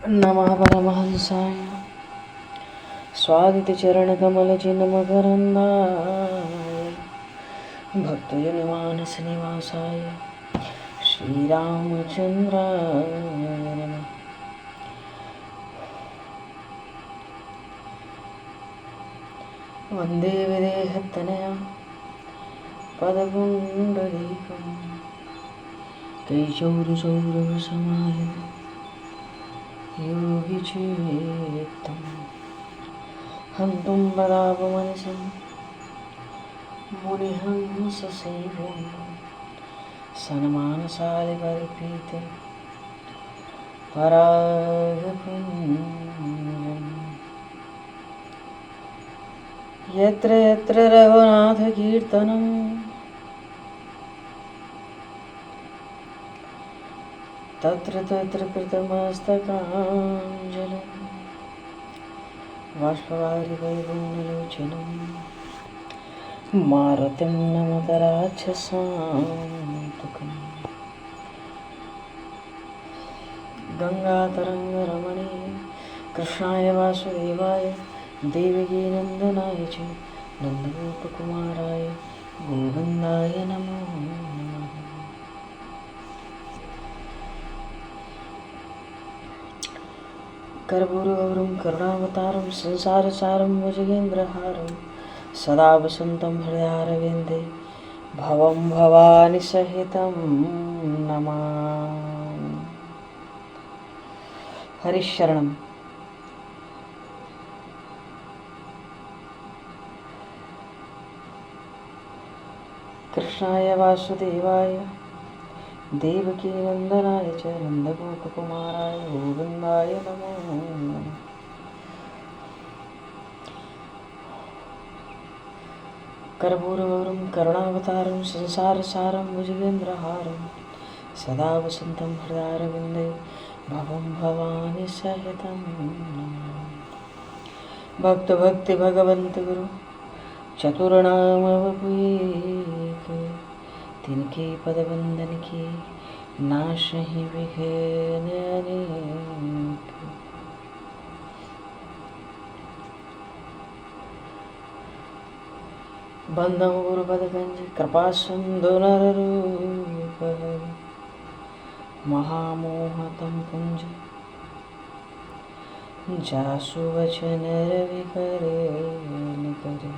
नमः परमहंसाय स्वादितचरणकमलचिन्मकरन्दाय भक्तजनमानसनिवासाय श्रीरामचन्द्राय नमः। वन्दे विदेहतनया पदपुण्डरीकं कैचौरसौरभसमायुधं योगी चेत्तं हन्तुं प्रदापमनिशं मुनिहंससेव्यं सन्मानसालिपरिप्रीतं परागपुञ्जम्। यत्र यत्र रघुनाथकीर्तनं तत्र तत्र कृतमस्तकाञ्जलिं बाष्पवारि परिपूर्णलोचनं मारुतिं नमत राक्षसान्तकम्। गङ्गातरङ्गरमणीय कृष्णाय वासुदेवाय देवकीनन्दनाय च नन्दगोपकुमाराय गोविन्दाय नमो नमः। कर्पूरगौरं करुणावतारं संसारसारं भुजगेन्द्रहारं सदा वसन्तं हृदयारविन्दे भवं भवानि सहितं नमामि। हरिशरणम्। कृष्णाय वासुदेवाय देवकीनन्दनाय च नन्दगोपकुमाराय गोविन्दाय नमो नमः। कर्पूरगौरं करुणावतारं संसारसारं भुजगेन्द्रहारं सदा वसन्तं हृदयारविन्दे भवं भवानि सहितं नमामि। भक्त भक्ति भगवंत गुरु चतुर्नाम वपुएक तिनके पद बंदन की नाशहि विघ्न अनेक। बंदम गुरुपद गंज कृपा सिंधु नररूप महामोहतम कुंज जासु वचन रवि करे निकरे।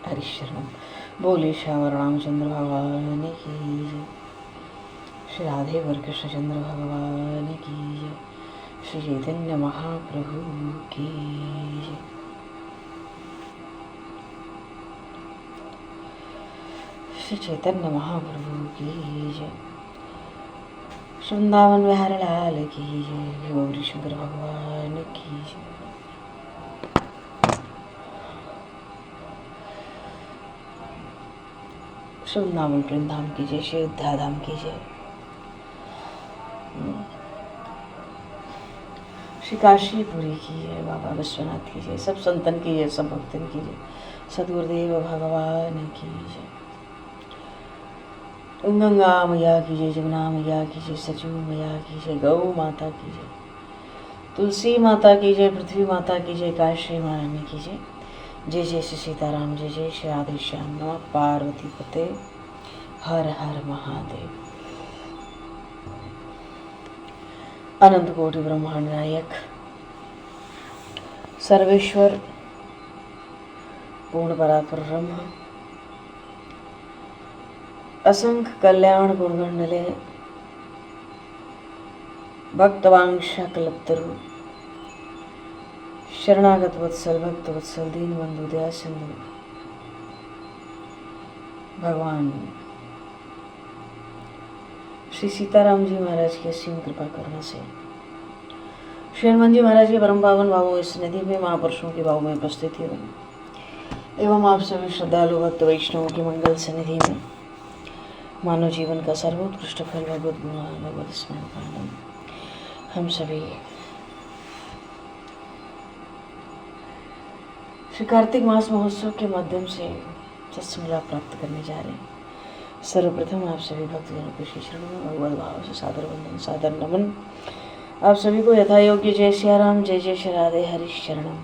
हरिशरणम। बोले श्यावर रामचंद्र भगवान की जय। श्री राधे कृष्ण चंद्र भगवान की जय। श्री चैतन्य महाप्रभु की जय। श्री चैतन्य महाप्रभु की जय। वृंदावन बिहारी लाल की जय। गौरी शंकर भगवान की जय। श्री वृंदावन प्रेम धाम की जय। श्री अयोध्या धाम की जय। श्री काशीपुरी की जय। बाबा विश्वनाथ की जय। सब संतन की जय। सब भक्तन की जय। सदगुरुदेव भगवान की जय। गंगा मैया की जय। जमुना मैया की जय। सचू मैया की जय। गौ माता की जय। तुलसी माता की जय। पृथ्वी माता की जय। काशी महारानी की जय। जय जय श्री सीताराम। जय जय श्री राधे श्याम। नमः पार्वती पते हर हर महादेव। अनंत कोटि ब्रह्मांड नायक सर्वेश्वर पूर्ण परात्पर ब्रह्म असंख्य कल्याण गुणगण निलय भक्तवांशा कल्पतरु शरणागत वत्सल भक्त वत्सल दीन बंधु दया सिंधु भगवान श्री सीताराम जी महाराज की असीम कृपा करने से श्री हनुमान जी महाराज के परम पावन भावों इस निधि में महापुरुषों के भाव में उपस्थित एवं आप सभी श्रद्धालु भक्त वैष्णवों की मंगल सनिधि में मानव जीवन का सर्वोत्कृष्ट फल भगवत गुण भगवत स्मरण पालन हम सभी श्री कार्तिक मास महोत्सव के माध्यम से सत्संग लाभ प्राप्त करने जा रहे हैं। सर्वप्रथम आप सभी भक्तजनों को श्री चरणों में भगवत भाव से सादर वंदन, सादर नमन। आप सभी को यथा योग्य जय सिया राम, जय जय श्री राधे हरीश चरणम।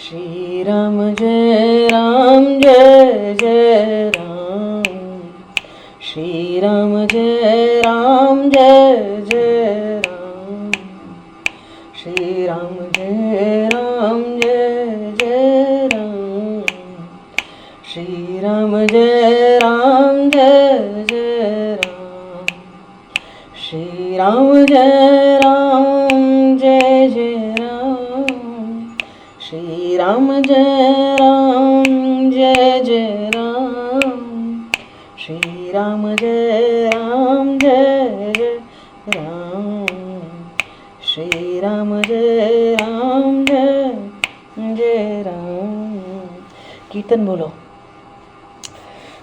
श्री राम जय राम, जय जय राम। श्री राम जय राम, जय जय राम। श्री राम जय राम, जय जय राम। श्री राम जय राम, जय जय राम। श्री राम जय राम, जय जय राम। श्री राम जय राम, जय जय राम। श्री राम जय राम, जय जय राम। श्री राम जय राम, जय जय राम। कीर्तन बोलो।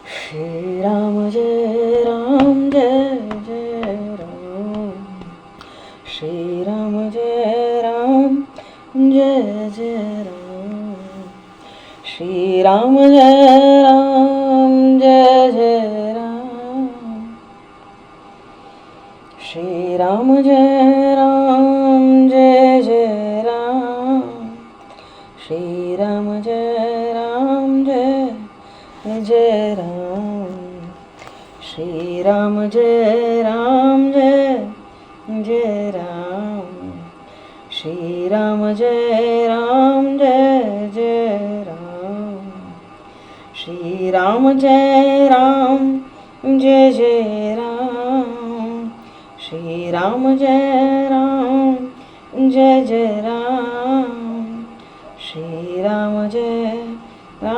श्री राम जय राम, जय जय राम। श्री राम जय राम, जय जय राम। श्री राम जय राम, जय जय राम। श्री राम जय राम, जय जय राम। श्री राम जय राम, जय जय राम। श्री राम जय राम, जय जय राम। श्री राम जय राम, जय जय राम। श्री राम जय राम, जय जय राम। श्री राम जय राम, जय जय राम। श्री राम जय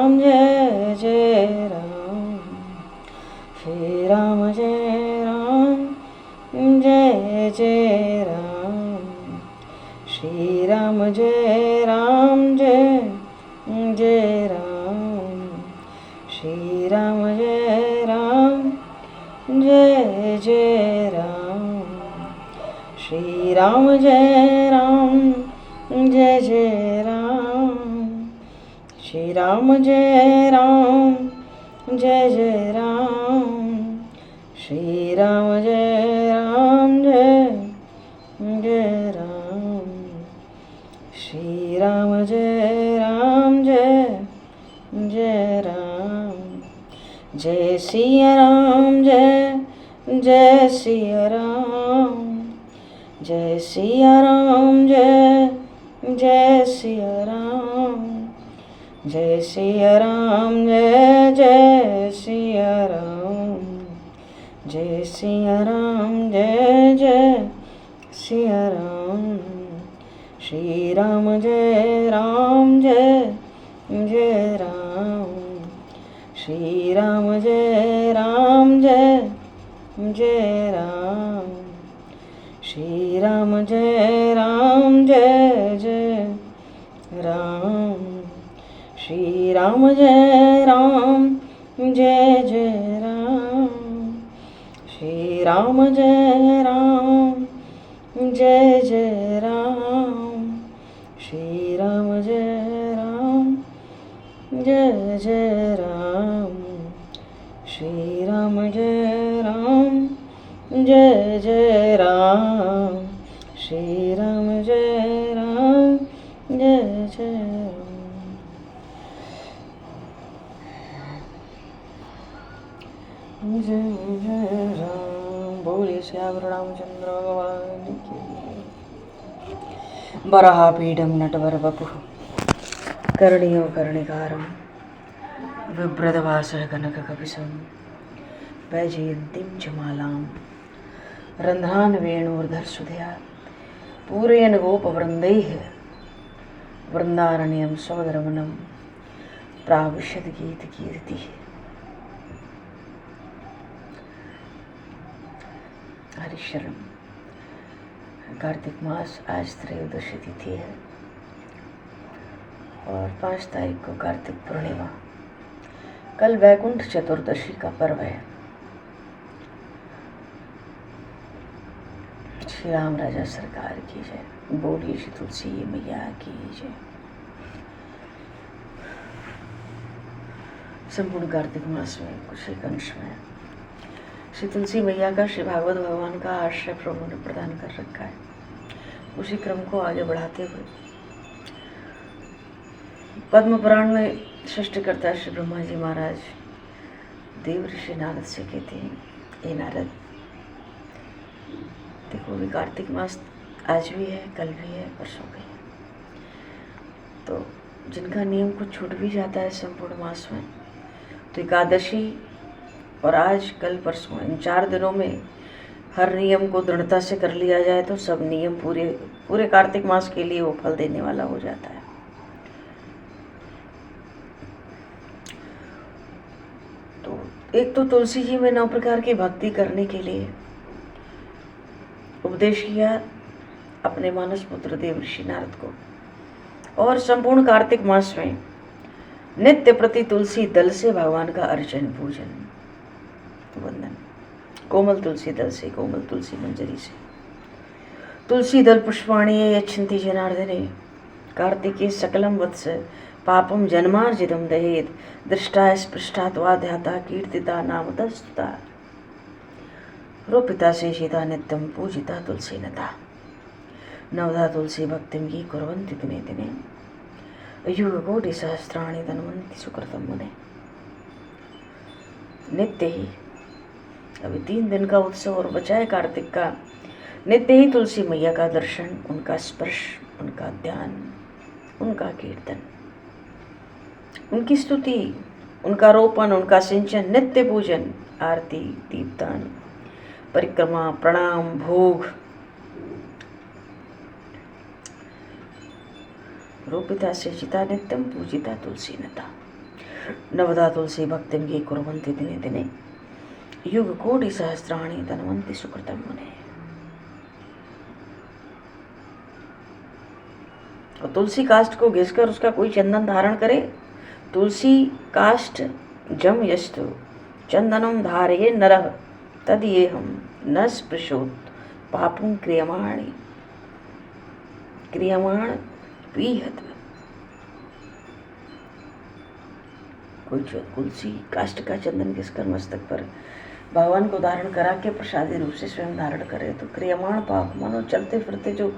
राम, जय जय राम। श्री राम जय राम, जय जय राम। श्री राम जय राम, जय जय राम। श्री राम जय राम, जय जय राम। श्री राम जय राम, जय जय राम। श्री राम जय राम, जय जय राम। श्री राम जय राम, जय जय राम। श्री राम जय राम, जय जय राम। जय सिया राम, जय जय सिया राम। जय सिया राम, जय जय सिया राम। जय सिया राम, जय जय सिया राम। जय सिया राम, जय जय सिया राम। श्री राम जय राम, जय जय राम। श्री राम जय राम, जय जय राम। श्री राम जय राम, जय जय राम। श्री राम जय राम, जय जय राम। श्री राम जय राम, जय जय राम। श्री राम जय राम, जय जय राम। श्री राम जय राम, जय जय राम। श्री राम जय राम, जय जय राम। जय जय राम। बोले श्याम रामचंद्र भगवान की। वराहपीठं नटवरवपुः कर्णियो कर्णिकारं बिभ्रतवासः कनककपिशं वैजयन्तीं च मालां रन्ध्रान् वेणोर्धरसुधया पूरयन् गोपवृन्दैः वृन्दारण्यं सौदरवनं प्राविशद्गीतकीर्तिः। हरिशरण। कार्तिक मास आज त्रयोदशी तिथि है और 5 तारीख को कार्तिक पूर्णिमा। कल वैकुंठ चतुर्दशी का पर्व है। श्री राम राजा सरकार की जय। बोलिए श्री तुलसी मैया की जय। संपूर्ण कार्तिक मास में कुछ एक अंश में श्री तुलसी मैया का श्री भागवत भगवान का आश्रय प्रभु ने प्रदान कर रखा है। उसी क्रम को आगे बढ़ाते हुए पद्म पुराण में सृष्टिकर्ता श्री ब्रह्मा जी महाराज देव ऋषि नारद से कहते हैं, ये नारद देखो अभी कार्तिक मास आज भी है, कल भी है, परसों भी है, तो जिनका नियम कुछ छूट भी जाता है संपूर्ण मास में, तो एकादशी और आज कल परसों इन 4 दिनों में हर नियम को दृढ़ता से कर लिया जाए तो सब नियम पूरे कार्तिक मास के लिए वो फल देने वाला हो जाता है। तो एक तो तुलसी जी में 9 प्रकार की भक्ति करने के लिए उपदेश किया अपने मानस पुत्र देव ऋषि नारद को, और संपूर्ण कार्तिक मास में नित्य प्रति तुलसी दल से भगवान का अर्चन पूजन वंदन, कोमल तुलसी दल से, कोमल तुलसी मंजरी से, तुलसी दल पुष्पाणि यच्छन्ति जनार्दने कार्तिके सकलम वत्स पापम जन्मार्जितम दहेत दृष्टा स्पृष्टात् वा ध्याता कीर्तिता नामतस्तुता रोपिता शेषिता नित्यं पूजिता तुलसी नता नवधा तुलसी भक्तिं ये कुर्वन्ति दिने दिने युगकोटि सहस्राणि धन्वन्ति सुकृतं मुने। नित्य ही अभी 3 दिन का उत्सव और बचा है कार्तिक का, नित्य ही तुलसी मैया का दर्शन, उनका स्पर्श, उनका ध्यान, उनका कीर्तन, उनकी स्तुति, उनका रोपण, उनका सिंचन, नित्य पूजन, आरती, दीपदान, परिक्रमा, प्रणाम, भोग, रोपिता सेचिता नित्यं पूजिता तुलसी नता नवदा तुलसी भक्तिं ये कुर्वन्ति दिने दिने युग कोटि सहस्राणि धन्वन्ति सुकृतं मुने। और तुलसी काष्ठ को घिसकर उसका कोई चंदन धारण करे, तुलसी काष्ठ जम यस्तु चंदनम धारये नरः तदीयेहम न स्पृशोत पापुं क्रियमाण पीहत। कोई तुलसी काष्ठ का चंदन घिसकर मस्तक पर भगवान को धारण करा के प्रसादी रूप से स्वयं धारण करे तो क्रियमाण पाप, मानो चलते फिरते जो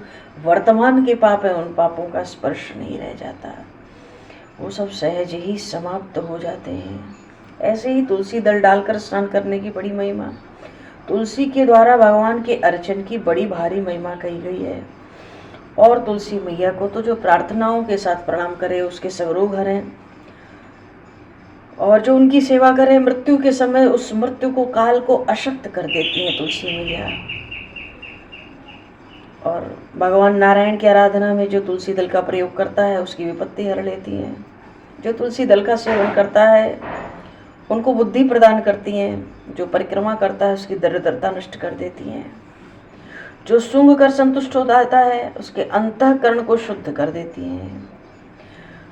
वर्तमान के पाप है उन पापों का स्पर्श नहीं रह जाता, वो सब सहज ही समाप्त हो जाते हैं। ऐसे ही तुलसी दल डालकर स्नान करने की बड़ी महिमा, तुलसी के द्वारा भगवान के अर्चन की बड़ी भारी महिमा कही गई है। और तुलसी मैया को तो जो प्रार्थनाओं के साथ प्रणाम करे उसके सब रोग हरें, और जो उनकी सेवा करे मृत्यु के समय उस मृत्यु को काल को अशक्त कर देती है तुलसी मैया। और भगवान नारायण की आराधना में जो तुलसी दल का प्रयोग करता है उसकी विपत्ति हर लेती हैं। जो तुलसी दल का सेवन करता है उनको बुद्धि प्रदान करती हैं, जो परिक्रमा करता है उसकी दरिद्रता नष्ट कर देती हैं, जो सूंघ कर संतुष्ट हो जाता है उसके अंतःकरण को शुद्ध कर देती हैं।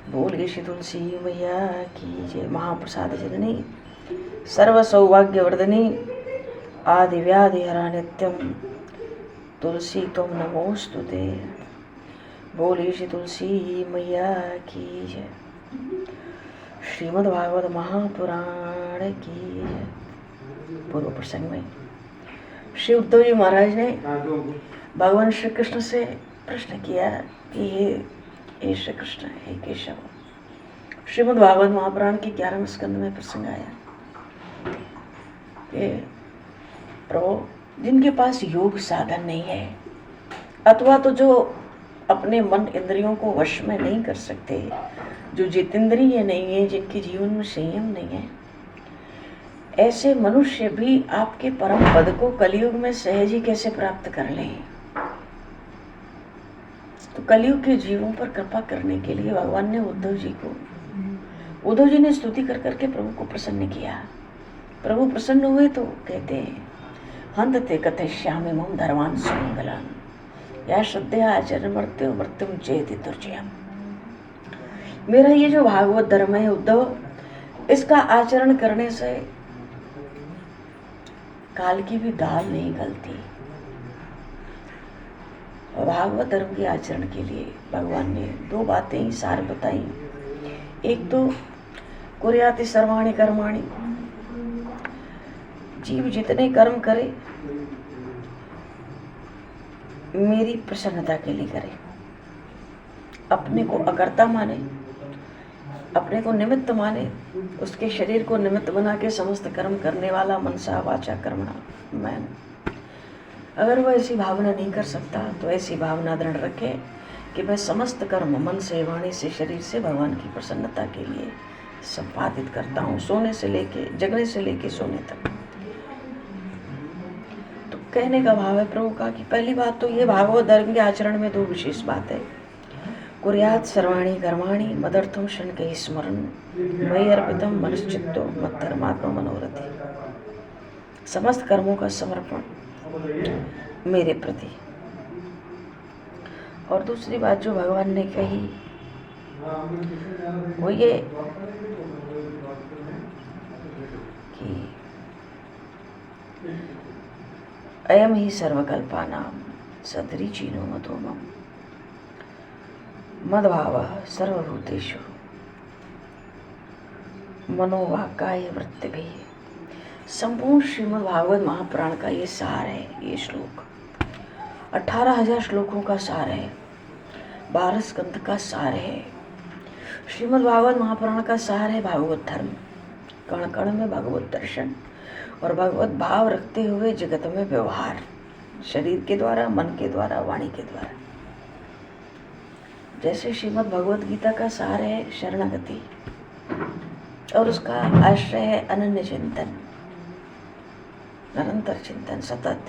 बोलिए श्री तुलसी मैया की जय। महाप्रसाद जननी सर्व सौभाग्यवर्धनी आदि व्याधि हरा नित्यम तुलसी तुम नमोस्तुते। बोलिए श्री तुलसी मैया की जय। श्रीमद् भागवत महापुराण की जय। पूर्व प्रसंग में श्री उद्धव जी महाराज ने भगवान श्री कृष्ण से प्रश्न किया कि हे श्री कृष्ण, हे केशव। श्रीमद् भागवत महापुराण के 11वें स्कंद में प्रसंग आया कि प्रभु जिनके पास योग साधन नहीं है अथवा तो जो अपने मन इंद्रियों को वश में नहीं कर सकते, जो जितेंद्रिय नहीं है, जिनके जीवन में संयम नहीं है, ऐसे मनुष्य भी आपके परम पद को कलयुग में सहज ही कैसे प्राप्त कर लें। तो कलयुग के जीवों पर कृपा करने के लिए भगवान ने उद्धव जी ने स्तुति कर करके प्रभु को प्रसन्न किया। प्रभु प्रसन्न हुए तो कहते हैं हंतते कथयिष्यामि मम धर्मान् सुमंगलान् या श्रद्धया आचरण मृत्युम चेति दुर्जयम्। मेरा ये जो भागवत धर्म है उद्धव, इसका आचरण करने से काल की भी दाल नहीं गलती। भागवत धर्म के आचरण के लिए भगवान ने 2 बातें ही सार बताई। एक तो कुर्याति सर्वाणि कर्माणि, जीव जितने कर्म करे मेरी प्रसन्नता के लिए करे, अपने को अकर्ता माने, अपने को निमित्त माने, उसके शरीर को निमित्त बना के समस्त कर्म करने वाला मनसा वाचा कर्मणा मैं। अगर वह ऐसी भावना नहीं कर सकता तो ऐसी भावना दृढ़ रखे कि मैं समस्त कर्म मन से, वाणी से, शरीर से भगवान की प्रसन्नता के लिए संपादित करता हूँ, सोने से लेके, जगने से लेके सोने तक। तो कहने का भाव है प्रभु का कि पहली बात तो ये भागवत धर्म के आचरण में दो विशेष बात है। कुर्यात सर्वाणि कर्माणि मदर्थम शनकैः स्मरन् मयि अर्पितं मनश्चित्तो मद्धर्मात्मा मनोरथि। समस्त कर्मों का समर्पण मेरे प्रति। और दूसरी बात जो भगवान ने कही वो ये कि अयम ही सर्वकल्पानां सदृचीनो मतो मम मद्भावः सर्वभूतेषु मनोवाक्काय वृत्तिभिः। संपूर्ण श्रीमद् भागवत महापुराण का ये सार है। ये श्लोक 18,000 श्लोकों का सार है, 12 स्कंद का सार है। श्रीमद् भागवत महापुराण का सार है भागवत धर्म, कण कण में भगवत दर्शन और भगवत भाव रखते हुए जगत में व्यवहार, शरीर के द्वारा, मन के द्वारा, वाणी के द्वारा। जैसे श्रीमद् भगवत गीता का सार है शरणागति और उसका आश्रय है अनन्य चिंतन, निरंतर चिंतन सतत,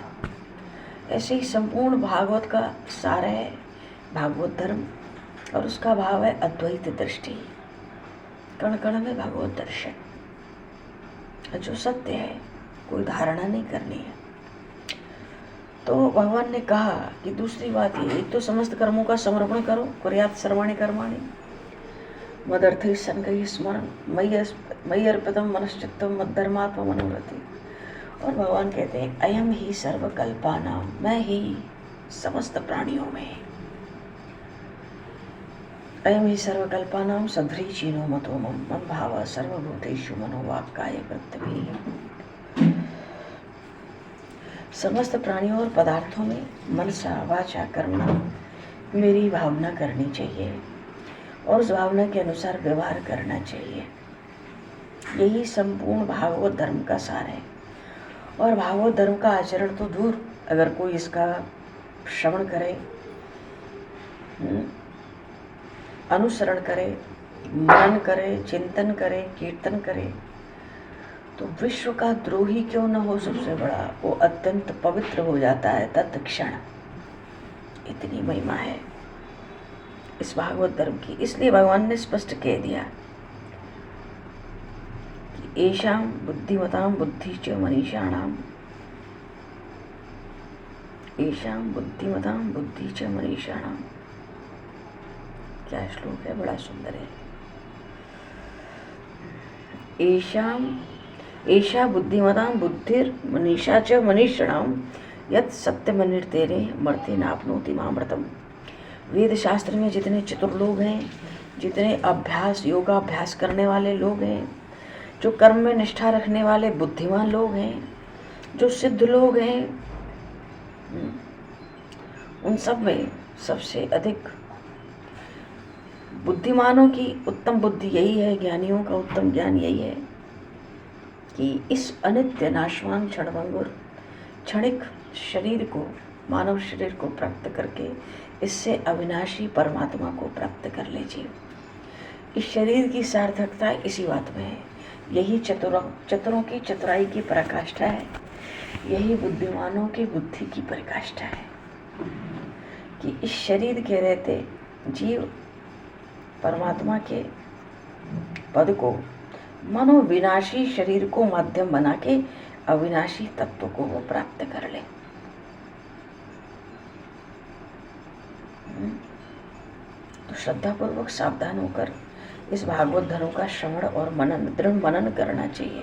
ऐसे ही संपूर्ण भागवत का सार है भागवत धर्म और उसका भाव है अद्वैत दृष्टि, कण कण में भगवत दर्शन, जो सत्य है, कोई धारणा नहीं करनी है। तो भगवान ने कहा कि दूसरी बात ये, एक तो समस्त कर्मों का समर्पण करो, कुर्यात सर्वाणि कर्माणि मदर्थैः शनकैः स्मरन् मयि अर्पितं मनश्चित्तं मद्धर्मात्मा मनोरथि। और भगवान कहते हैं अयम ही सर्वकल्पानां, मैं ही समस्त प्राणियों में, अयम ही सर्वकल्पानां सदृचीनो मतो मम मद्भावः सर्वभूतेषु मनोवाक्काय वृत्तिभिः। समस्त प्राणियों और पदार्थों में मनसा वाचा कर्मणा मेरी भावना करनी चाहिए और उस भावना के अनुसार व्यवहार करना चाहिए। यही संपूर्ण भागवत धर्म का सार है। और भागवत धर्म का आचरण तो दूर, अगर कोई इसका श्रवण करे, अनुसरण करे, मनन करे, चिंतन करे, कीर्तन करे, तो विश्व का द्रोही क्यों न हो सबसे बड़ा, वो अत्यंत पवित्र हो जाता है तत्क्षण। इतनी महिमा है इस भागवत धर्म की। इसलिए भगवान ने स्पष्ट कह दिया कि एषां बुद्धिमतां बुद्धि च मनीषाणाम्, एषां बुद्धिमतां बुद्धि च मनीषाणाम्। क्या श्लोक है, बड़ा सुंदर है। एषा बुद्धिमतां बुद्धिर मनीषा च मनीषाणाम् यत् सत्यमनिर्तेरे मर्त्य नाप्नोति मामृतम्। वेद शास्त्र में जितने चतुर लोग हैं, जितने अभ्यास योगाभ्यास करने वाले लोग हैं, जो कर्म में निष्ठा रखने वाले बुद्धिमान लोग हैं, जो सिद्ध लोग हैं, उन सब में सबसे अधिक बुद्धिमानों की उत्तम बुद्धि यही है, ज्ञानियों का उत्तम ज्ञान यही है कि इस अनित्य नाशवान क्षणभंगुर क्षणिक शरीर को, मानव शरीर को प्राप्त करके इससे अविनाशी परमात्मा को प्राप्त कर लीजिए। इस शरीर की सार्थकता इसी बात में है। यही चतुरों की चतुराई की पराकाष्ठा है, यही बुद्धिमानों की बुद्धि की पराकाष्ठा है कि इस शरीर के रहते जीव परमात्मा के पद को, मनोविनाशी शरीर को माध्यम बना के अविनाशी तत्व को वो प्राप्त कर ले। तो श्रद्धापूर्वक सावधान होकर इस भागवत धर्म का श्रवण और मनन, दृढ़ मनन करना चाहिए,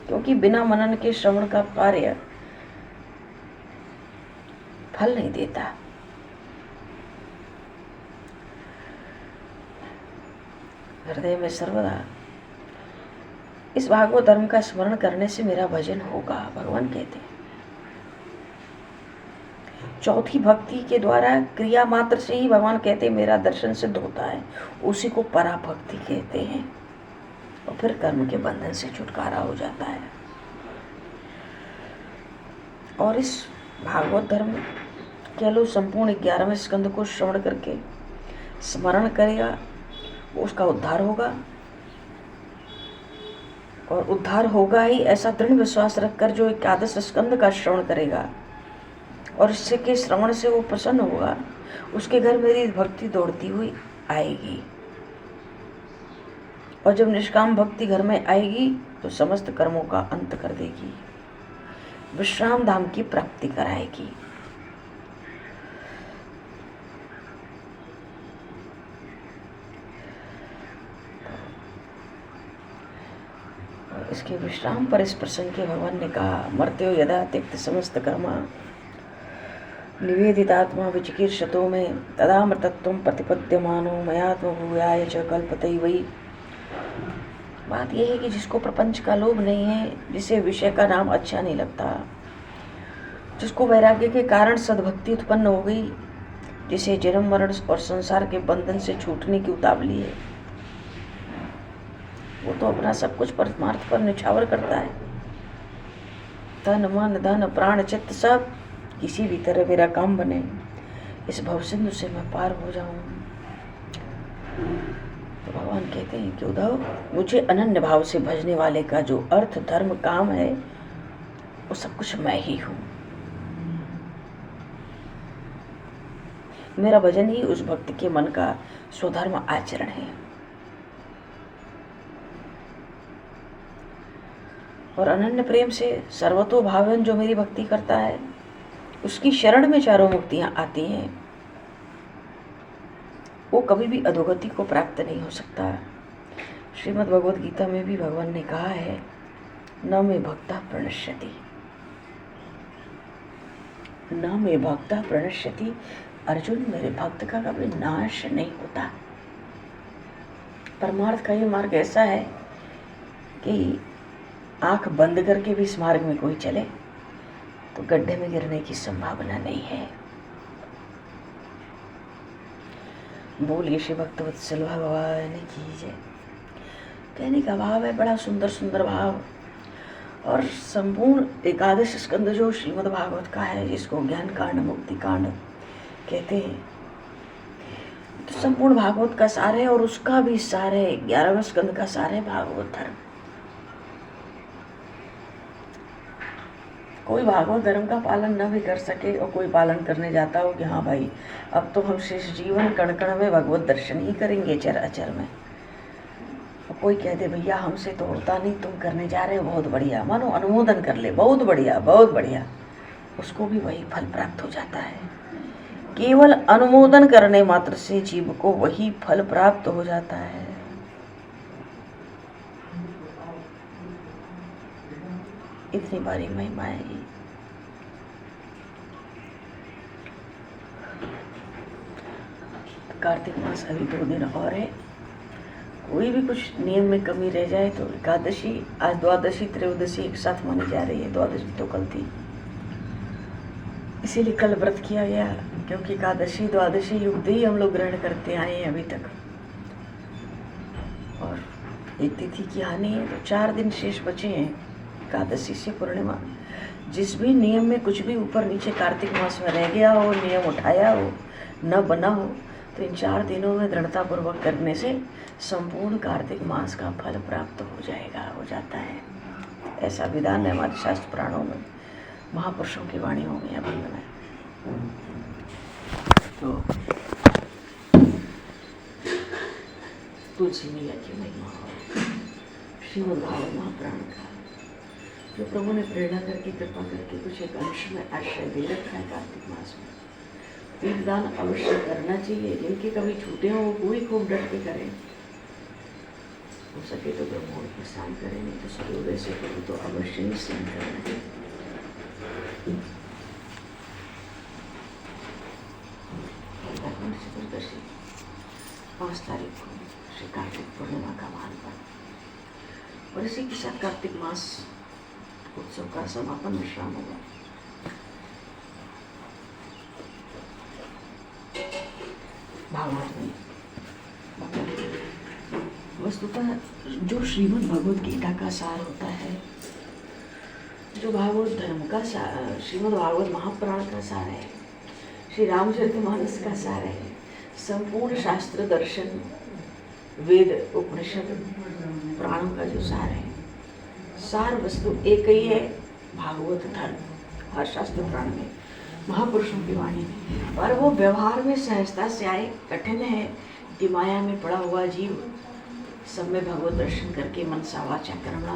क्योंकि बिना मनन के श्रवण का कार्य फल नहीं देता। हृदय में सर्वदा इस भागवत धर्म का स्मरण करने से मेरा भजन होगा, भगवान कहते हैं। चौथी भक्ति के द्वारा क्रिया मात्र से ही भगवान कहते हैं मेरा दर्शन सिद्ध होता है, उसी को पराभक्ति कहते हैं। और फिर कर्म के बंधन से छुटकारा हो जाता है। और इस भागवत धर्म केवल संपूर्ण 11वें स्कंद को श्रवण करके स्मरण करेगा, उसका उद्धार होगा। और उद्धार होगा ही ऐसा दृढ़ विश्वास रखकर जो 11 स्कंद का श्रवण करेगा और इससे के श्रवण से वो प्रसन्न होगा, उसके घर मेरी भक्ति दौड़ती हुई आएगी। और जब निष्काम भक्ति घर में आएगी तो समस्त कर्मों का अंत कर देगी, विश्राम धाम की प्राप्ति कराएगी। इसके विश्राम पर इस प्रसंग के भगवान ने कहा, मर्त्यो यदा त्यक्त समस्त कर्मा निवेदितात्मा विचिकीर्षतो में तदामृतत्वं प्रतिपद्यमानो मयात्म भूयाय च कल्पते वही। बात यह है कि जिसको प्रपंच का लोभ नहीं है, जिसे विषय का नाम अच्छा नहीं लगता, जिसको वैराग्य के कारण सद्भक्ति उत्पन्न हो गई, जिसे जन्म मरण और संसार के बंधन से छूटने की उतावली है, वो तो अपना सब कुछ परमार्थ पर निछावर करता है। तन मन धन प्राण चित्त सब किसी भी तरह मेरा काम बने, इस भवसिंधु से मैं पार हो जाऊं। तो भगवान कहते हैं कि उद्धव, मुझे अनन्य भाव से भजने वाले का जो अर्थ धर्म काम है, वो सब कुछ मैं ही हूं। मेरा भजन ही उस भक्त के मन का स्वधर्म आचरण है। और अनन्य प्रेम से सर्वतो भावन जो मेरी भक्ति करता है, उसकी शरण में चारों मुक्तियां आती हैं, वो कभी भी अधोगति को प्राप्त नहीं हो सकता। श्रीमद् भगवद गीता में भी भगवान ने कहा है, न मे भक्ता प्रणश्यति, न मे भक्ता प्रणश्यति। अर्जुन, मेरे भक्त का कभी नाश नहीं होता। परमार्थ का ये मार्ग ऐसा है कि आंख बंद करके भी इस मार्ग में कोई चले तो गड्ढे में गिरने की संभावना नहीं है। बोलिए श्री भक्तवत्सल भगवान की जय। कहने का भाव है, बड़ा सुंदर सुंदर भाव। और संपूर्ण 11 स्कंद जो श्रीमद् भागवत का है, जिसको ज्ञान कांड मुक्ति कांड कहते हैं, तो संपूर्ण भागवत का सार है। और उसका भी सार है, 11वें स्कंद का सार है भागवत धर्म। कोई भागवत धर्म का पालन न भी कर सके और कोई पालन करने जाता हो कि हाँ भाई, अब तो हम शेष जीवन कण कण में भगवत दर्शन ही करेंगे, चर अचर में। और कोई कह दे भैया हमसे तो होता नहीं, तुम करने जा रहे हो, बहुत बढ़िया, मानो अनुमोदन कर ले, बहुत बढ़िया बहुत बढ़िया, उसको भी वही फल प्राप्त हो जाता है। केवल अनुमोदन करने मात्र से जीव को वही फल प्राप्त हो जाता है। इतनी बारी महिमा है। कार्तिक मास अभी 2 दिन और है। कोई भी कुछ नियम में कमी रह जाए तो एकादशी, आज द्वादशी त्रयोदशी एक साथ मानी जा रही है, द्वादशी तो कल थी, इसीलिए कल व्रत किया गया, क्योंकि एकादशी द्वादशी युक्त ही हम लोग ग्रहण करते आए हैं अभी तक। और एक तिथि की हानि है तो 4 दिन शेष बचे हैं एकादशी से पूर्णिमा। जिस भी नियम में कुछ भी ऊपर नीचे कार्तिक मास में रह गया हो, नियम उठाया हो, न बना हो, तो इन 4 दिनों में दृढ़ता पूर्वक करने से संपूर्ण कार्तिक मास का फल प्राप्त हो जाएगा, हो जाता है। ऐसा विधान है हमारे शास्त्र पुराणों में, महापुरुषों की वाणियों में, अभंग में। तो तुलसी मैया की महिमा, श्रीमद् भागवत महापुराण का जो प्रभु ने प्रेरणा करके कृपा करके कुछ एक अंश में आश्रय दे रखा है कार्तिक मास में। तीर्थदान अवश्य करना चाहिए, जिनके कभी छूटे हों वो पूरी खूब डट के करें। हो सके तो ब्रह्मोड़ के स्नान करें, नहीं तो सूर्योदय से करें तो अवश्य ही स्नान करना चाहिए। चतुर्दशी 5 तारीख को श्री कार्तिक पूर्णिमा का महान पर्व। और इसी के साथ कार्तिक मास उत्सव का समापन विश्राम होगा। भागवत में वस्तुतः जो श्रीमद् भगवद गीता का सार होता है, जो भागवत धर्म का सार, श्रीमद् भागवत महापुराण का सार है, श्री रामचरितमानस का सार है, संपूर्ण शास्त्र दर्शन वेद उपनिषद पुराणों का जो सार है, सार वस्तु एक ही है, भागवत धर्म। हर शास्त्र पुराण में महापुरुषों की वाणी में, पर वो व्यवहार में सहजता से आए। कठिन है कि माया में पड़ा हुआ जीव सब में भगवत दर्शन करके मनसा वाचा कर्मणा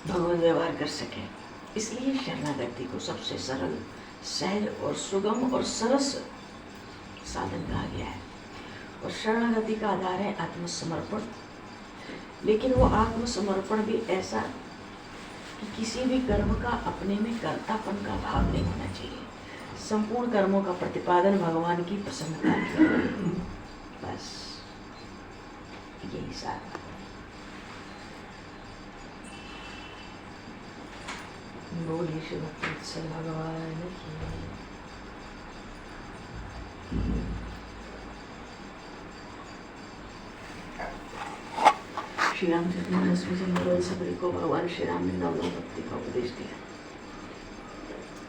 भगवत व्यवहार कर सके। इसलिए शरणागति को सबसे सरल, सहज और सुगम और सरस साधन कहा गया है। और शरणागति का आधार है आत्मसमर्पण। लेकिन वो आत्मसमर्पण भी ऐसा कि किसी भी कर्म का अपने में कर्तापन का भाव नहीं होना चाहिए। संपूर्ण कर्मों का प्रतिपादन भगवान की प्रसन्नता के लिए, बस यही सार। बोलिए श्री भक्तिवत्सल भगवान की। श्री रामचरितमानस में जब रोज सबरी को भगवान श्री राम ने नव भक्ति का उपदेश दिया,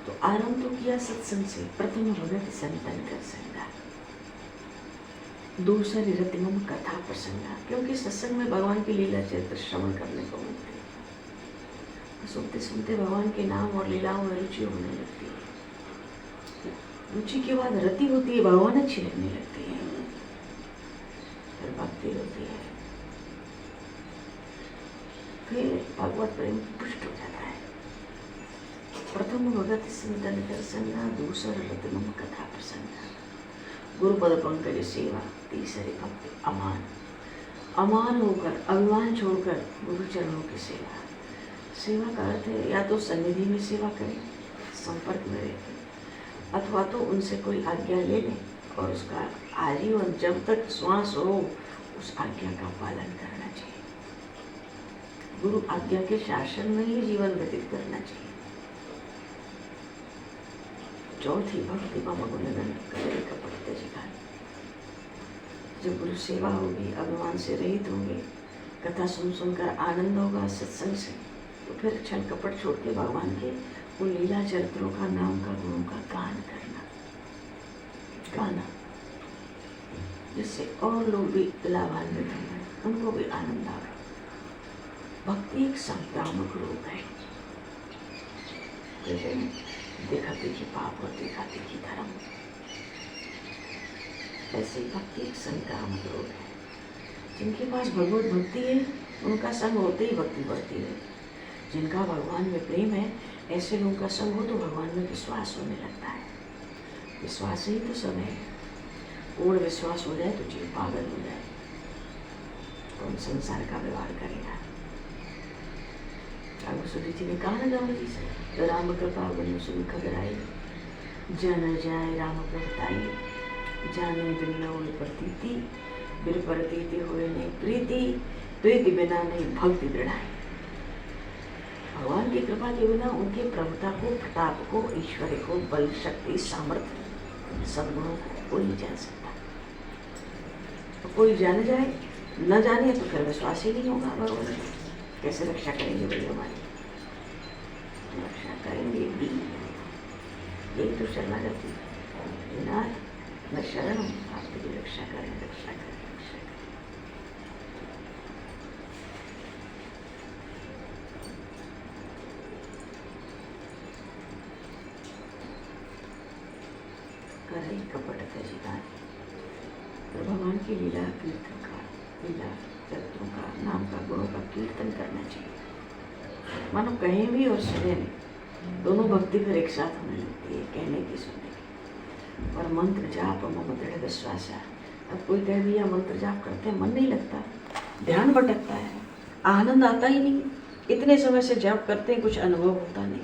तो आरंभ तो किया सत्संग से। प्रथम भगत संतन कर संगा, दूसरी रतिमम कथा प्रसंगा। क्योंकि सत्संग में भगवान की लीला चरित्र श्रवण करने को मिलते हैं, तो सुनते सुनते भगवान के नाम और लीलाओं में रुचि होने लगती है। रुचि के बाद रति होती है, भगवान अच्छी लगने लगती है, फिर भक्ति होती है, फिर भगवत प्रेम पुष्ट हो जाता है। प्रथम भगत संतन कर संगा, दूसरा रत्नम कथा प्रसंगा, गुरुपद पंकज सेवा, तीसरी भक्ति अमान। अमान होकर, अभिमान छोड़कर गुरु चरणों की सेवा। सेवा का अर्थ है या तो सन्निधि में सेवा करें, संपर्क में रहें, अथवा तो उनसे कोई आज्ञा ले लें और उसका आजीवन जब तक श्वास हो उस आज्ञा का पालन करना चाहिए। गुरु आज्ञा के शासन में ही जीवन व्यतीत करना चाहिए। चौथी भक्ति गुणगन करे कपट त्यजिका। जब गुरु सेवा होगी, अभिमान से रहित होंगे, कथा सुन सुनकर आनंद होगा सत्संग से, तो फिर छल कपट छोड़ के भगवान के उन लीला चरित्रों का, नाम का, गुणों का गान करना, गाना, जिससे और लोग भी लाभान्वित होंगे, उनको भी आनंद आए। भक्ति एक संक्रामक रोग है। देखा देखी पाप और देखा देखी धर्म, ऐसे भक्ति एक संक्रामक रोग है। जिनके पास भगवत भक्ति है, उनका संग होते ही भक्ति बढ़ती है। जिनका भगवान में प्रेम है, ऐसे लोगों का संग हो तो भगवान में विश्वास होने लगता है। विश्वास ही तो सब है। पूर्ण विश्वास हो जाए तो जीव पागल हो जाए, कौन संसार का व्यवहार करेगा। सुधी जी ने कहा ना राम जी से, तो राम कृपा बनो सुन खबर आई, जन जाए राम प्रभुताई, जाने बिना प्रतीति, बिर प्रतीति हुए नहीं प्रीति, प्रीति बिना नहीं भक्ति दृढ़ाई। भगवान की कृपा के बिना उनके प्रभुता को, प्रताप को, ईश्वर को, बल, शक्ति, सामर्थ्य, सद्गुणों को कोई नहीं जान सकता। तो कोई जान जाए, न जाने तो फिर विश्वास ही नहीं होगा भगवान। कैसे रक्षा करेंगे भाई हमारी? रक्षा करेंगे भी, यही तो शरणागति। नाथ मैं शरण हूँ, आप मेरी रक्षा करें, रक्षा करें, रक्षा करें। करे कपट त्यजिका। भगवान की लीला कीर्तन का, लीला चरित्रों का, नाम का, गुणों का कीर्तन करना चाहिए। मानो कहीं भी और सुने नहीं, दोनों भक्ति फिर एक साथ होने लगती है, कहने की सुनने की। और मंत्र जाप मम दृढ़ विश्वास है। अब कोई कह दिया मंत्र जाप करते हैं, मन नहीं लगता, ध्यान भटकता है, आनंद आता ही नहीं। इतने समय से जाप करते हैं, कुछ अनुभव होता नहीं।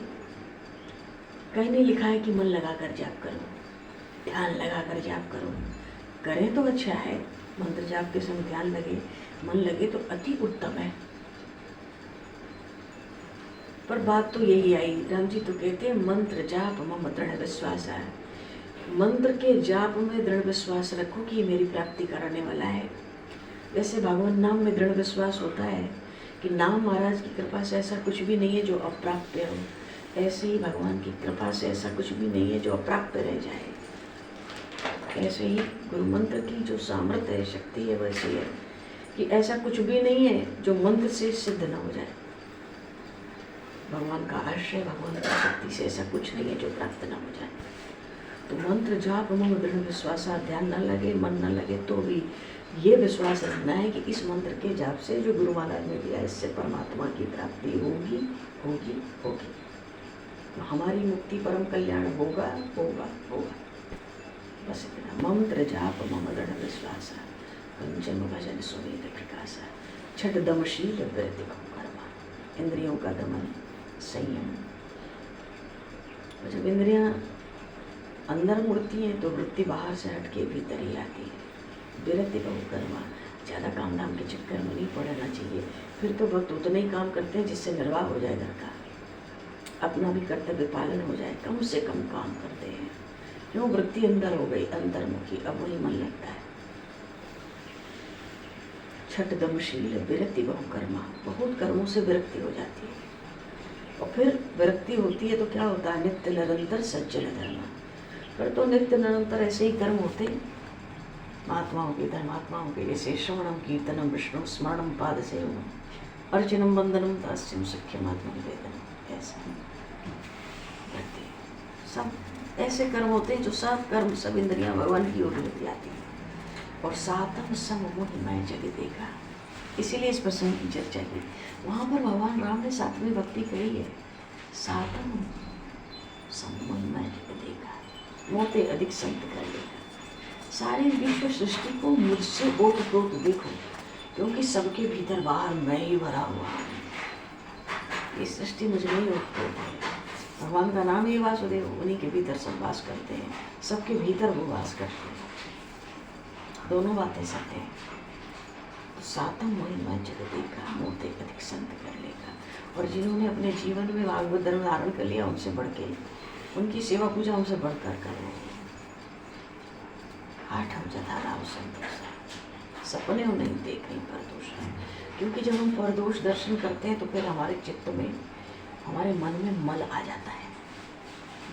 कहीं नहीं लिखा है कि मन लगा कर जाप करो, ध्यान लगा कर जाप करो। करें तो अच्छा है, मंत्र जाप के समय ध्यान लगे, मन लगे तो अति उत्तम है। पर बात तो यही आई, राम जी तो कहते हैं मंत्र जाप मम दृढ़ विश्वास है। मंत्र के जाप में दृढ़ विश्वास रखो कि ये मेरी प्राप्ति कराने वाला है। जैसे भगवान नाम में दृढ़ विश्वास होता है कि नाम महाराज की कृपा से ऐसा कुछ भी नहीं है जो अप्राप्य हो, ऐसे ही भगवान की कृपा से ऐसा कुछ भी नहीं है जो अप्राप्य रह जाए। ऐसे ही गुरु मंत्र की जो सामर्थ्य है, शक्ति है, वैसे है कि ऐसा कुछ भी नहीं है जो मंत्र से सिद्ध न हो जाए। भगवान का आश्रय, भगवान की शक्ति से ऐसा कुछ नहीं है जो प्राप्त न हो जाए। तो मंत्र जाप मम दृढ़ विश्वास, ध्यान न लगे, मन न लगे तो भी ये विश्वास रखना है कि इस मंत्र के जाप से जो गुरु महाराज ने दिया, इससे परमात्मा की प्राप्ति होगी होगी होगी। तो हमारी मुक्ति परम कल्याण होगा होगा होगा। बस इतना। मंत्र जाप मम दृढ़ विश्वास, पंचम भजन सुमेध प्रकाश, छठ दमशील वृत्ति कर्मा, इंद्रियों का दमन, संयम। जब इंद्रियां अंदर मुड़ती हैं तो वृत्ति बाहर से हट के भीतर ही आती है। विरति बहुकर्मा, ज़्यादा काम धाम के चक्कर में नहीं पड़ना चाहिए। फिर तो भक्त उतना ही काम करते हैं जिससे निर्वाह हो जाए घर का, अपना भी कर्तव्य पालन हो जाए, कम से कम काम करते हैं। क्यों? वृत्ति अंदर हो गई, अंतर्मुखी, अब वही मन लगता है। छठ दमशील विरति बहुकर्मा, बहुत कर्मों से विरक्ति हो जाती है। और फिर विरक्ति होती है तो क्या होता है? नित्य निरंतर सज्जन धर्म। फिर तो नित्य निरंतर ऐसे ही कर्म होते हैं महात्माओं के, धर्मात्माओं के, जैसे श्रवणम कीर्तनम विष्णु स्मरणम पाद सेवनम अर्चनम वंदनम दास्यम सख्यम आत्मनिवेदनम। ऐसा सब ऐसे कर्म होते हैं जो सब कर्म, सब इंद्रियां भगवान की ओर होती आती हैं। और सातम सम मोहिमाएं जगह देखा, इसीलिए इस प्रसंग की चर्चा की। वहाँ पर भगवान राम ने सातवीं भक्ति कही है, सातम सम मोहिमाएं जगह देखा, मोते अधिक संत कर लेगा। सारे विश्व सृष्टि को मुझसे ओतप्रोत देखो, क्योंकि सबके भीतर बाहर मैं ही भरा हुआ हूँ। ये सृष्टि मुझ में ही ओतप्रोत है। भगवान का नाम ही वासुदेव, उन्हीं के भीतर सब वास करते हैं, सबके भीतर वो वास करते हैं। दोनों बातें सत्य हैं। तो सातम महिमा जग देखा, मोते अधिक संत कर लेगा। और जिन्होंने अपने जीवन में भागवत धर्म धारण कर लिया, उनसे बढ़ के उनकी सेवा पूजा उनसे बढ़कर करो। आठम जथा राव संतोष, सपने नहीं देख रही परदोष। क्योंकि जब हम परदोष दर्शन करते हैं तो फिर हमारे चित्त में, हमारे मन में मल आ जाता है।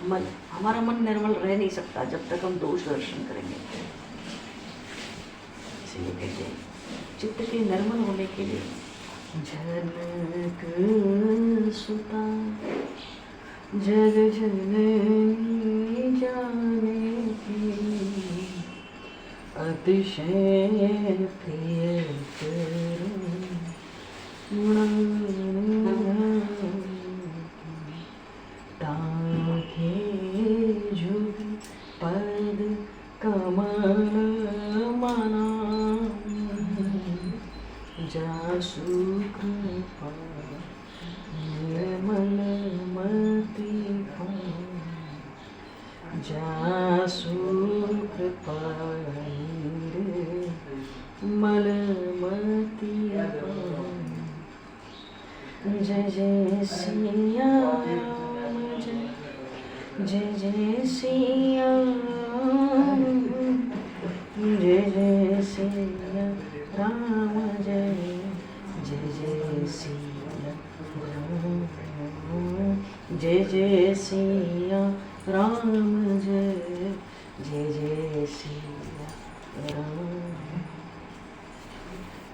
मल, हमारा मन निर्मल रह नहीं सकता जब तक हम दोष दर्शन करेंगे। इसलिए कहते हैं चित्त के निर्मल होने के लिए जनक सुता जग जननी जाने की अतिशय प्रिय ताके जुग पद कमल मना जासु कृपा निर्मल मति जासु कृपा निर्मल मति। जय जय सिया राम, जय जय सिया राम, जय जय सिया राम, जय जय सिया राम, जय जय सिया राम, जय जय सिया राम।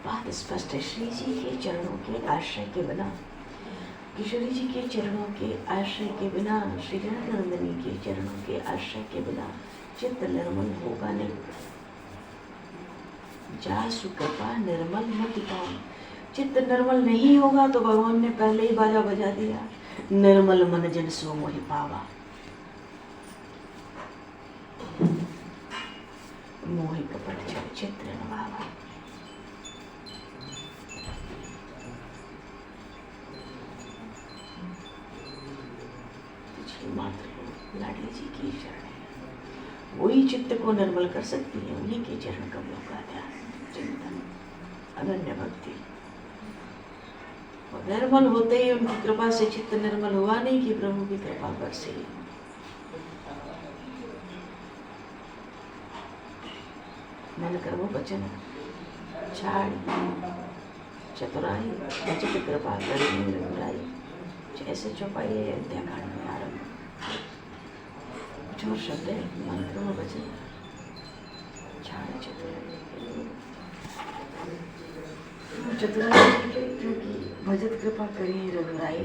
बात स्पष्ट है। श्री जी के चरणों के आश्रय के बिना, किशोरी जी के चरणों के आश्रय के बिना, श्री जनार्दनी के चरणों के आश्रय के बिना चित्त निर्मल होगा नहीं। जासु कृपा निर्मल मति पाऊं, चित्त निर्मल नहीं होगा तो भगवान ने पहले ही बाजा बजा दिया, निर्मल मन जन सो मोहि पावा। मोहि कपट जब चित्र नवावा। मात्र लाडली जी की शरण है, वही चित्त को निर्मल कर सकती है। उन्हीं के चरण कमलों का ध्यान, चिंतन, अनन्य भक्ति। और निर्मल होते ही उनकी कृपा से चित्त निर्मल हुआ नहीं कि प्रभु की कृपा बरसी। मन कर्मो वचन छाड़ चतुराई भजत कृपा करी रघुराई। जैसे चौपाई अध्याकांड में आरंभ कुछ और शब्द है। मन कर्मो वचन छाड़ चतुराई क्योंकि भजत कृपा करी रघुराई।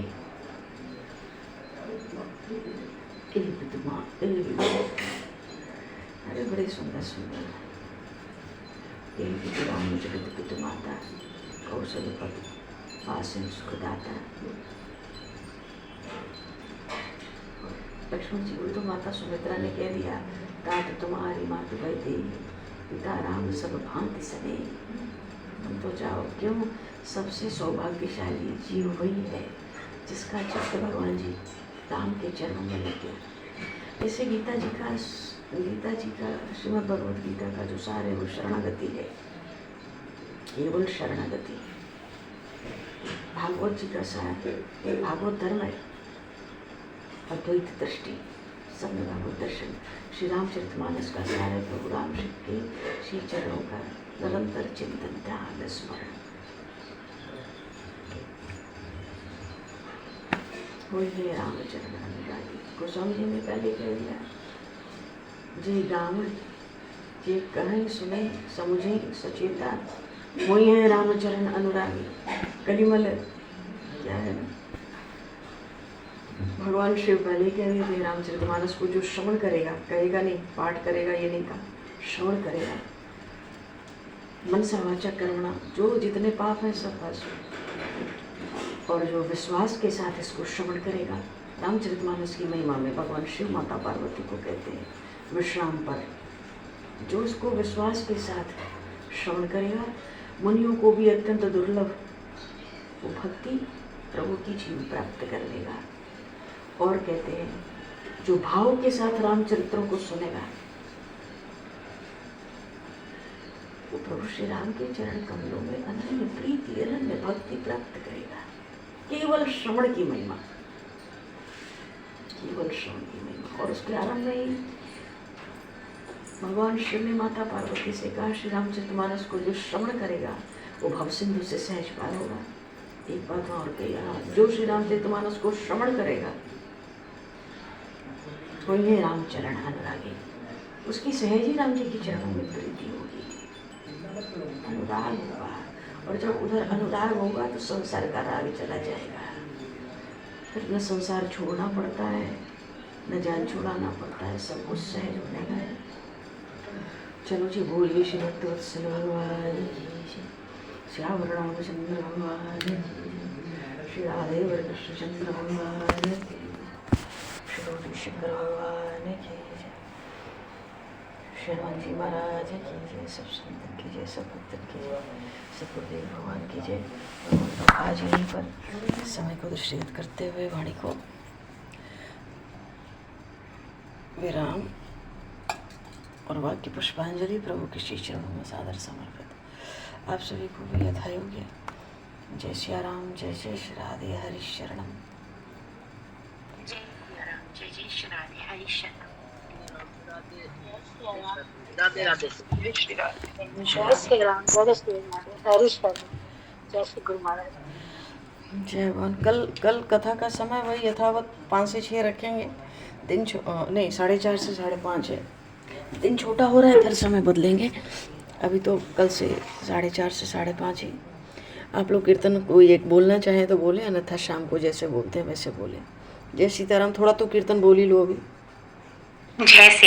अरे बड़े सुंदर सुंदर राम जगत पितु माता कौशलपति आसन सुखदाता। लक्ष्मण जी को तो माता सुमित्रा ने कह दिया, तात तुम्हारी मातु वैदेही पिता राम सब भांति सने। तुम तो जाओ। क्यों? सबसे सौभाग्यशाली जीव वही है जिसका चित्त भगवान जी राम के चरणों में लग गया। ऐसे गीता जी का श्रीमद् भगवद गीता का जो सार है वो शरणागति है, केवल शरणागति। भागवत जी का सार भागवत धर्म है, अद्वैत दृष्टि, सम्य भागवत दर्शन। श्री रामचरितमानस का सार है प्रभु राम के श्री चरणों का निरंतर चिंतन ध्यान स्मरण। वही है रामचरण अनुरागी। गोस्वामी जी ने पहले कह दिया, जे गाँव जे कहें सुने समुझे सचेता, वही है रामचरण अनुरागी। कलिमल क्या है, भगवान शिव पहले कह रहे थे रामचरितमानस को जो श्रवण करेगा, कहेगा नहीं, पाठ करेगा ये नहीं कहा, श्रवण करेगा, मन सा वाचा कर्मणा, जो जितने पाप हैं सब बस, और जो विश्वास के साथ इसको श्रवण करेगा। रामचरितमानस की महिमा में भगवान शिव माता पार्वती को कहते हैं विश्राम पर। जो इसको विश्वास के साथ श्रवण करेगा, मुनियों को भी अत्यंत दुर्लभ वो भक्ति प्रभु की जीवन प्राप्त कर लेगा। और कहते हैं जो भाव के साथ रामचरित्रों को सुनेगा वो प्रभु श्री राम के चरण कमलों में अनन्य प्रीति अनन्य भक्ति प्राप्त करेगा। केवल श्रवण की महिमा, केवल श्रवण की महिमा। और उसके आरंभ में ही भगवान शिव ने माता पार्वती से कहा, श्री रामचरितमानस को जो श्रवण करेगा वो भव सिंधु से सहज पार होगा। एक बात और कही, जो श्री रामचरितमानस को श्रवण करेगा वो ये रामचरण अनुरागी, उसकी सहज ही राम जी के चरणों में प्रीति होगी, अनुराग होगा। और जब उधर अनुराग होगा तो संसार का राग चला जाएगा। फिर न संसार छोड़ना पड़ता है न जान छुड़ाना पड़ता है, सब कुछ सहज होने का है। चलो जी, बोलिए श्री भक्तवत्सल भगवान की, श्याम रामचंद्र भगवान की, श्री राधे कृष्णचंद्र भगवान की, श्री शंकर भगवान की, श्री हनुमान जी महाराज की जय, सब संतन की जय, सब भक्तन की जय, सब गुरुदेव भगवान की जय। आज यहीं पर समय को दृष्टिगत करते हुए वाणी को विराम और वाक्य पुष्पांजलि प्रभु के श्री चरणों में सादर समर्पित। आप सभी को भी यथा योग्य जय श्री राम, जय जय श्री राधे हरि शरणम। जय श्री राम, जय जय श्री राधे हरि शरणम। राधे राधे, जय श्री राधे, जय श्री राम, जय श्री राधे हरि शरणम। जय श्री गुरु महाराज। जय भगवान। कल कथा का समय वही यथावत 5 से 6 रखेंगे। दिन नहीं 4:30 से 5:30 है। दिन छोटा हो रहा है, फिर समय बदलेंगे। अभी तो कल से 4:30 से 5:30 ही। आप लोग कीर्तन कोई एक बोलना चाहें तो बोले, अन्यथा शाम को जैसे बोलते हैं वैसे बोले। जय सीताराम। थोड़ा तो कीर्तन बोल ही लो अभी। जय श्री